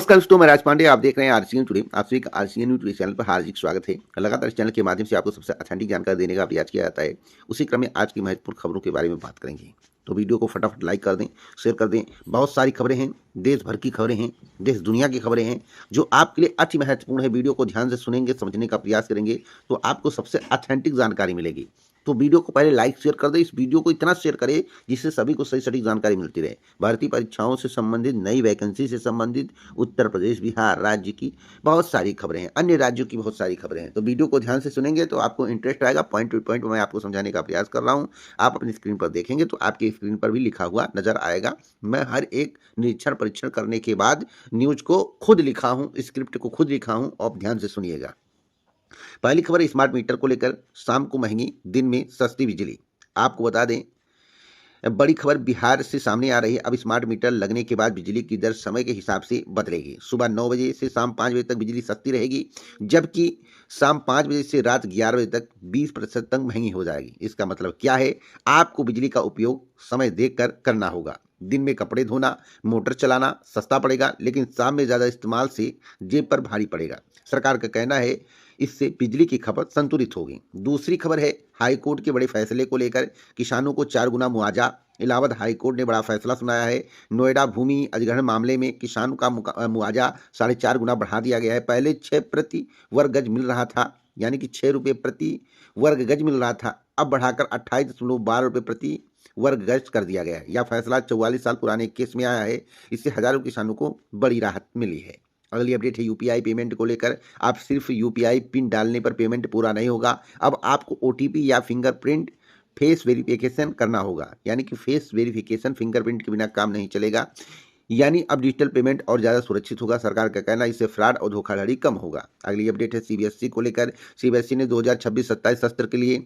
नमस्कार दोस्तों, मैं राज पांडे। आप देख रहे हैं आरसीएन टुडे। आप सभी का आरसीएन न्यूज़ टुडे चैनल पर हार्दिक स्वागत है। लगातार इस चैनल के माध्यम से आपको सबसे ऑथेंटिक जानकारी देने का प्रयास किया जाता है। उसी क्रम में आज की महत्वपूर्ण खबरों के बारे में बात करेंगे। तो वीडियो को फटाफट लाइक कर दें, शेयर कर दें। बहुत सारी खबरें हैं, देश भर की खबरें हैं, देश दुनिया की खबरें हैं, जो आपके लिए अति महत्वपूर्ण है। वीडियो को ध्यान से सुनेंगे, समझने का प्रयास करेंगे तो आपको सबसे ऑथेंटिक जानकारी मिलेगी। तो वीडियो को पहले लाइक शेयर कर दें। इस वीडियो को इतना शेयर करें जिससे सभी को सही सटीक जानकारी मिलती रहे। भर्ती परीक्षाओं से संबंधित, नई वैकेंसी से संबंधित, उत्तर प्रदेश, बिहार राज्य की बहुत सारी खबरें हैं, अन्य राज्यों की बहुत सारी खबरें हैं। तो वीडियो को ध्यान से सुनेंगे तो आपको इंटरेस्ट आएगा। पॉइंट टू पॉइंट मैं आपको समझाने का प्रयास कर रहा हूँ। आप अपनी स्क्रीन पर देखेंगे तो आपकी स्क्रीन पर भी लिखा हुआ नजर आएगा। मैं हर एक निरीक्षण परीक्षण करने के बाद न्यूज को खुद लिखा हूँ, स्क्रिप्ट को खुद लिखा हूँ। आप ध्यान से सुनिएगा। पहली खबर स्मार्ट मीटर को लेकर, शाम को महंगी, दिन में सस्ती बिजली। आपको बता दें, बड़ी खबर बिहार से सामने आ रही है। अब स्मार्ट मीटर लगने के बाद बिजली की दर समय के हिसाब से बदलेगी। सुबह 9 बजे से शाम 5 बजे तक बिजली सस्ती रहेगी, जबकि शाम 5 बजे से रात 11 बजे तक 20% तक महंगी हो जाएगी। इसका मतलब क्या है? आपको बिजली का उपयोग समय देखकर करना होगा। दिन में कपड़े धोना, मोटर चलाना सस्ता पड़ेगा, लेकिन शाम में ज़्यादा इस्तेमाल से जेब पर भारी पड़ेगा। सरकार का कहना है इससे बिजली की खपत संतुलित होगी। दूसरी खबर है हाई कोर्ट के बड़े फैसले को लेकर, किसानों को 4 गुना मुआवजा। इलाहाबाद हाई कोर्ट ने बड़ा फैसला सुनाया है। नोएडा भूमि अधिग्रहण मामले में किसानों का मुआवजा 4.5 गुना बढ़ा दिया गया है। पहले 6 प्रति वर्ग गज मिल रहा था, यानी कि 6 रुपये प्रति वर्ग गज मिल रहा था। अब बढ़ाकर 28.12 रुपये प्रति वर्ग गज कर दिया गया है। यह फैसला 44 साल पुराने केस में आया है। इससे हजारों किसानों को बड़ी राहत मिली है। अगली अपडेट है यूपीआई पेमेंट को लेकर। आप सिर्फ यूपीआई पिन डालने पर पेमेंट पूरा नहीं होगा। अब आपको ओटीपी या फिंगरप्रिंट फेस वेरिफिकेशन करना होगा, यानी कि फेस वेरिफिकेशन फिंगरप्रिंट के बिना काम नहीं चलेगा। यानी अब डिजिटल पेमेंट और ज़्यादा सुरक्षित होगा। सरकार का कहना है इससे फ्रॉड और धोखाधड़ी कम होगा। अगली अपडेट है सीबीएसई को लेकर। सीबीएसई ने 2026-27 सत्र के लिए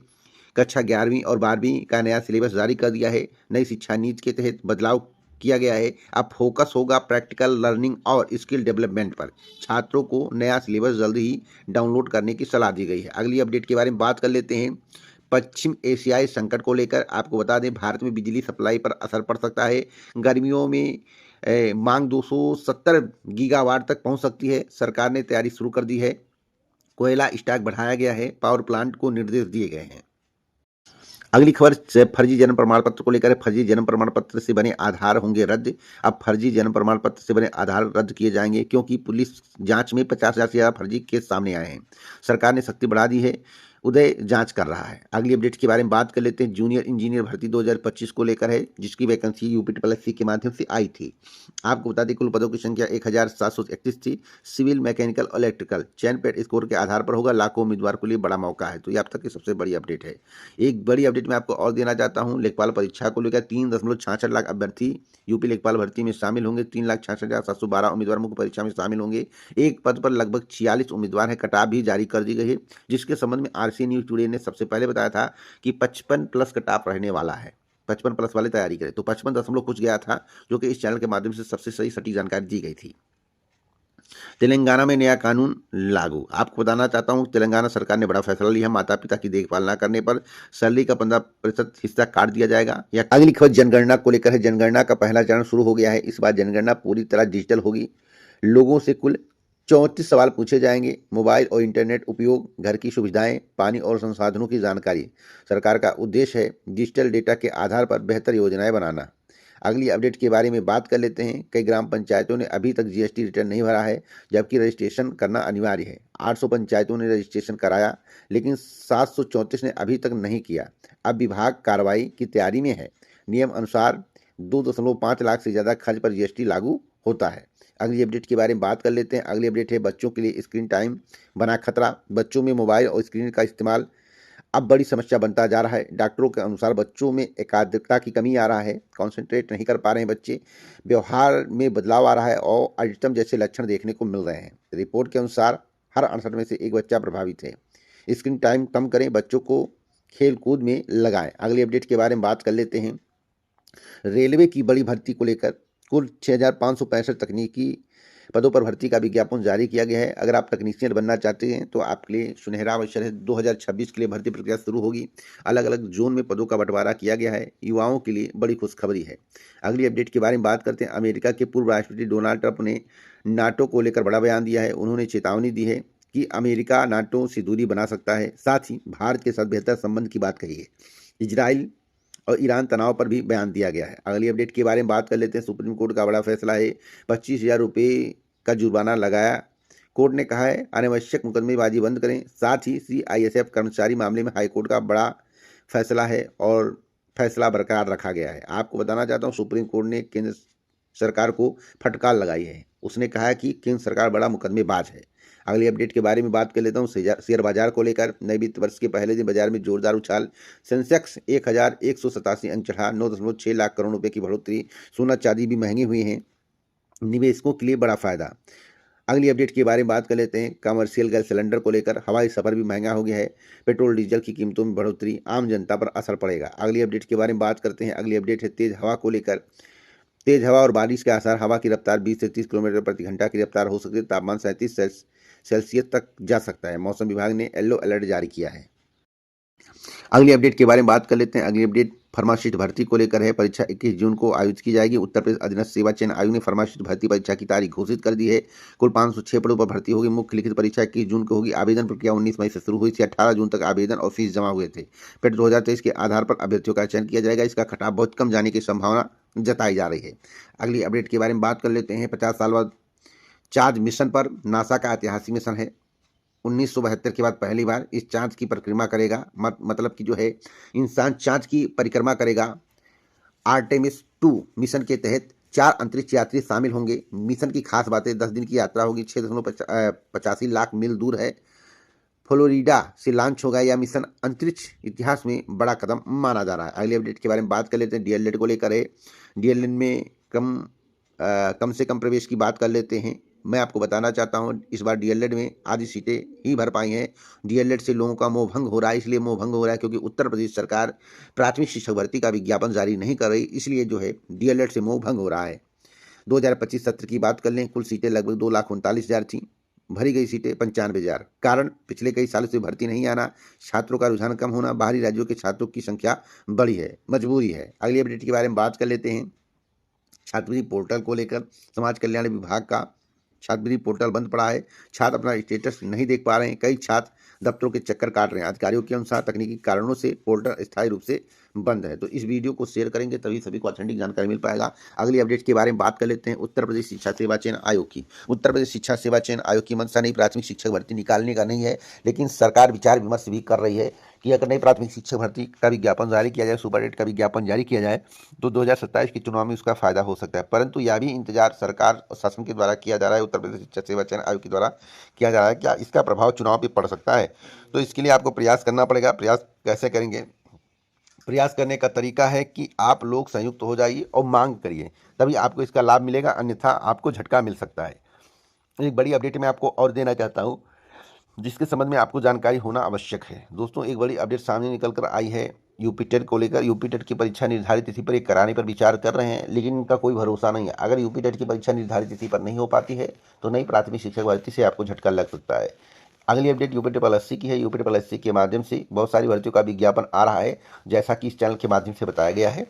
कक्षा 11वीं और 12वीं का नया सिलेबस जारी कर दिया है। नई शिक्षा नीति के तहत बदलाव किया गया है। अब फोकस होगा प्रैक्टिकल लर्निंग और स्किल डेवलपमेंट पर। छात्रों को नया सिलेबस जल्दी ही डाउनलोड करने की सलाह दी गई है। अगली अपडेट के बारे में बात कर लेते हैं। पश्चिम एशियाई संकट को लेकर आपको बता दें, भारत में बिजली सप्लाई पर असर पड़ सकता है। गर्मियों में मांग 270 गीगावाट तक पहुंच सकती है। सरकार ने तैयारी शुरू कर दी है। कोयला स्टॉक बढ़ाया गया है। पावर प्लांट को निर्देश दिए गए हैं। अगली खबर फर्जी जन्म प्रमाण पत्र को लेकर है। फर्जी जन्म प्रमाण पत्र से बने आधार होंगे रद्द। अब फर्जी जन्म प्रमाण पत्र से बने आधार रद्द किए जाएंगे, क्योंकि पुलिस जांच में 50,000 से ज़्यादा फर्जी केस सामने आए हैं। सरकार ने सख्ती बढ़ा दी है। उदय जांच कर रहा है। अगली अपडेट के बारे में बात कर लेते हैं। जूनियर इंजीनियर भर्ती 2025 को लेकर है, जिसकी वैकेंसी यूपी के माध्यम से आई थी। आपको बता दें कुल पदों की संख्या 1731 थी। सिविल, मैकेनिकल और इलेक्ट्रिकल। चयन पेड स्कोर के आधार पर होगा। लाखों उम्मीदवार के लिए बड़ा मौका है। तो ये अब तक की सबसे बड़ी अपडेट है। एक बड़ी अपडेट मैं आपको और देना चाहता हूँ। लेखपाल परीक्षा को लेकर 3.66 लाख अभ्यर्थी यूपी लेखपाल भर्ती में शामिल होंगे। 3,66,712 उम्मीदवार मुख्य परीक्षा में शामिल होंगे। एक पद पर लगभग 46 उम्मीदवार हैं। कटाव भी जारी कर दी गई है, जिसके संबंध में आरसीएन न्यूज़ टुडे ने सबसे पहले बताया था कि 55 प्लस कटाव रहने वाला है। 55 प्लस वाले तैयारी करें। तो 55 दशमलव कुछ गया था, जो कि इस चैनल के माध्यम से सबसे सही सटीक जानकारी दी गई थी। तेलंगाना में नया कानून लागू। आपको बताना चाहता हूं, तेलंगाना सरकार ने बड़ा फैसला लिया। माता पिता की देखभाल न करने पर सैलरी का 15% हिस्सा काट दिया जाएगा। या अगली खबर जनगणना को लेकर है। जनगणना का पहला चरण शुरू हो गया है। इस बार जनगणना पूरी तरह डिजिटल होगी। लोगों से कुल 34 सवाल पूछे जाएंगे। मोबाइल और इंटरनेट उपयोग, घर की सुविधाएं, पानी और संसाधनों की जानकारी। सरकार का उद्देश्य है डिजिटल डेटा के आधार पर बेहतर योजनाएं बनाना। अगली अपडेट के बारे में बात कर लेते हैं। कई ग्राम पंचायतों ने अभी तक जीएसटी रिटर्न नहीं भरा है, जबकि रजिस्ट्रेशन करना अनिवार्य है। 800 पंचायतों ने रजिस्ट्रेशन कराया, लेकिन 734 ने अभी तक नहीं किया। अब विभाग कार्रवाई की तैयारी में है। नियम अनुसार 2.5 लाख से ज़्यादा खर्च पर जीएसटी लागू होता है। अगली अपडेट के बारे में बात कर लेते हैं। अगली अपडेट है बच्चों के लिए स्क्रीन टाइम बना खतरा। बच्चों में मोबाइल और स्क्रीन का इस्तेमाल अब बड़ी समस्या बनता जा रहा है। डॉक्टरों के अनुसार बच्चों में एकाग्रता की कमी आ रहा है, कॉन्सेंट्रेट नहीं कर पा रहे हैं बच्चे, व्यवहार में बदलाव आ रहा है और ऑटिज्म जैसे लक्षण देखने को मिल रहे हैं। रिपोर्ट के अनुसार हर 68 में से एक बच्चा प्रभावित है। स्क्रीन टाइम कम करें, बच्चों को खेल कूद में लगाएं। अगली अपडेट के बारे में बात कर लेते हैं। रेलवे की बड़ी भर्ती को लेकर कुल 6,565 तकनीकी पदों पर भर्ती का विज्ञापन जारी किया गया है। अगर आप तकनीशियन बनना चाहते हैं तो आपके लिए सुनहरा अवसर है। 2026 के लिए भर्ती प्रक्रिया शुरू होगी। अलग अलग जोन में पदों का बंटवारा किया गया है। युवाओं के लिए बड़ी खुशखबरी है। अगली अपडेट के बारे में बात करते हैं। अमेरिका के पूर्व राष्ट्रपति डोनाल्ड ट्रंप ने नाटो को लेकर बड़ा बयान दिया है। उन्होंने चेतावनी दी है कि अमेरिका नाटो से दूरी बना सकता है। साथ ही भारत के साथ बेहतर संबंध की बात कही है। इजराइल और ईरान तनाव पर भी बयान दिया गया है। अगली अपडेट के बारे में बात कर लेते हैं। सुप्रीम कोर्ट का बड़ा फैसला है। 25,000 रुपये का जुर्माना लगाया। कोर्ट ने कहा है अनावश्यक मुकदमेबाजी बंद करें। साथ ही CISF कर्मचारी मामले में हाईकोर्ट का बड़ा फैसला है और फैसला बरकरार रखा गया है। आपको बताना चाहता हूँ सुप्रीम कोर्ट ने केंद्र सरकार को फटकार लगाई है। उसने कहा कि केंद्र सरकार बड़ा मुकदमेबाज है। अगली अपडेट के बारे में बात कर लेता हूँ। शेयर बाजार को लेकर नए वित्त वर्ष के पहले दिन बाजार में जोरदार उछाल। सेंसेक्स 1187 अंक चढ़ा। 9.6 लाख करोड़ रुपए की बढ़ोतरी। सोना चांदी भी महंगे हुए हैं। निवेशकों के लिए बड़ा फायदा। अगली अपडेट के बारे में बात कर लेते हैं। कमर्शियल गैस सिलेंडर को लेकर हवाई सफर भी महंगा हो गया है। पेट्रोल डीजल की कीमतों में बढ़ोतरी आम जनता पर असर पड़ेगा। अगली अपडेट के बारे में बात करते हैं। अगली अपडेट है तेज हवा को लेकर। तेज हवा और बारिश के आसार। हवा की रफ्तार 20 से 30 किलोमीटर प्रति घंटा की रफ्तार हो सकती है। तापमान 37 सेल्सियस तक जा सकता है। मौसम विभाग ने येलो अलर्ट जारी किया है। अगली अपडेट के बारे में बात कर लेते हैं। अगली अपडेट फार्मासिस्ट भर्ती को लेकर है। परीक्षा 21 जून को आयोजित की जाएगी। उत्तर प्रदेश अधीनस्थ सेवा चयन आयोग ने फार्मासिस्ट भर्ती परीक्षा की तारीख घोषित कर दी है। कुल 506 पदों पर भर्ती होगी। मुख्य लिखित परीक्षा 21 जून को होगी। आवेदन प्रक्रिया 19 मई से शुरू हुई थी। 18 जून तक आवेदन और फीस जमा हुए थे। पेट 2023 के आधार पर अभ्यर्थियों का चयन किया जाएगा। इसका खटाव बहुत कम जाने की संभावना जताई जा रही है। अगली अपडेट के बारे में बात कर लेते हैं। 50 साल बाद चार्ज मिशन पर नासा का ऐतिहासिक मिशन है। 1972 के बाद पहली बार इस चांद की परिक्रमा करेगा। मतलब कि जो है इंसान चांद की परिक्रमा करेगा। आर्टेमिस 2 मिशन के तहत 4 अंतरिक्ष यात्री शामिल होंगे। मिशन की खास बातें 10 दिन की यात्रा होगी। 6.85 लाख मील दूर है। फ्लोरिडा से लॉन्च होगा। यह मिशन अंतरिक्ष इतिहास में बड़ा कदम माना जा रहा है। अगले अपडेट के बारे में बात कर लेते हैं। DLED को लेकर है। DLED में कम से कम प्रवेश की बात कर लेते हैं। मैं आपको बताना चाहता हूं इस बार DLED में आधी सीटें ही भर पाई हैं। DLED से लोगों का मोह भंग हो रहा है। इसलिए मोह भंग हो रहा है क्योंकि उत्तर प्रदेश सरकार प्राथमिक शिक्षक भर्ती का विज्ञापन जारी नहीं कर रही। इसलिए जो है DLED से मोह भंग हो रहा है। 2025 सत्र की बात कर लें। कुल सीटें लगभग 2,39,000 थी। भरी गई सीटें 95,000। कारण पिछले कई सालों से भर्ती नहीं आना, छात्रों का रुझान कम होना, बाहरी राज्यों के छात्रों की संख्या बढ़ी है, मजबूरी है। अगली अपडेट के बारे में बात कर लेते हैं। छात्रवृत्ति पोर्टल को लेकर समाज कल्याण विभाग का छात्रवृत्ति पोर्टल बंद पड़ा है। छात्र अपना स्टेटस नहीं देख पा रहे हैं। कई छात्र दफ्तरों के चक्कर काट रहे हैं। अधिकारियों के अनुसार तकनीकी कारणों से पोर्टल स्थायी रूप से बंद है। तो इस वीडियो को शेयर करेंगे तभी सभी को ऑथेंटिक जानकारी मिल पाएगा। अगली अपडेट के बारे में बात कर लेते हैं। उत्तर प्रदेश शिक्षा सेवा चयन आयोग की। उत्तर प्रदेश शिक्षा सेवा चयन आयोग की मंशा नई प्राथमिक शिक्षक भर्ती निकालने का नहीं है, लेकिन सरकार विचार विमर्श भी कर रही है कि अगर नई प्राथमिक शिक्षक भर्ती का विज्ञापन जारी किया जाए, सुपर डेट का विज्ञापन जारी किया जाए तो 2027 के चुनाव में उसका फायदा हो सकता है। परंतु यह भी इंतजार सरकार और शासन के द्वारा किया जा रहा है। उत्तर प्रदेश शिक्षा सेवा चयन आयोग के द्वारा किया जा रहा है। क्या इसका प्रभाव चुनाव पर पड़ सकता है? तो इसके लिए आपको प्रयास करना पड़ेगा। प्रयास कैसे करेंगे? प्रयास करने का तरीका है कि आप लोग संयुक्त हो जाइए और मांग करिए, तभी आपको इसका लाभ मिलेगा, अन्यथा आपको झटका मिल सकता है। एक बड़ी अपडेट मैं आपको और देना चाहता हूं जिसके संबंध में आपको जानकारी होना आवश्यक है। दोस्तों, एक बड़ी अपडेट सामने निकल कर आई है यूपी टेट को लेकर। यूपी टेट की परीक्षा निर्धारित तिथि पर कराने पर विचार कर रहे हैं, लेकिन इनका कोई भरोसा नहीं है। अगर यूपी टेट की परीक्षा निर्धारित तिथि पर नहीं हो पाती है तो नई प्राथमिक शिक्षक भर्ती से आपको झटका लग सकता है। अगली अपडेट UP-SSC की है। UP-SSC के माध्यम से बहुत सारी भर्तियों का विज्ञापन आ रहा है, जैसा कि इस चैनल के माध्यम से बताया गया है।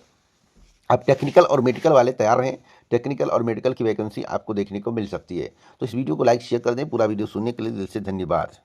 आप टेक्निकल और मेडिकल वाले तैयार रहें। टेक्निकल और मेडिकल की वैकेंसी आपको देखने को मिल सकती है। तो इस वीडियो को लाइक शेयर कर दें। पूरा वीडियो सुनने के लिए दिल से धन्यवाद।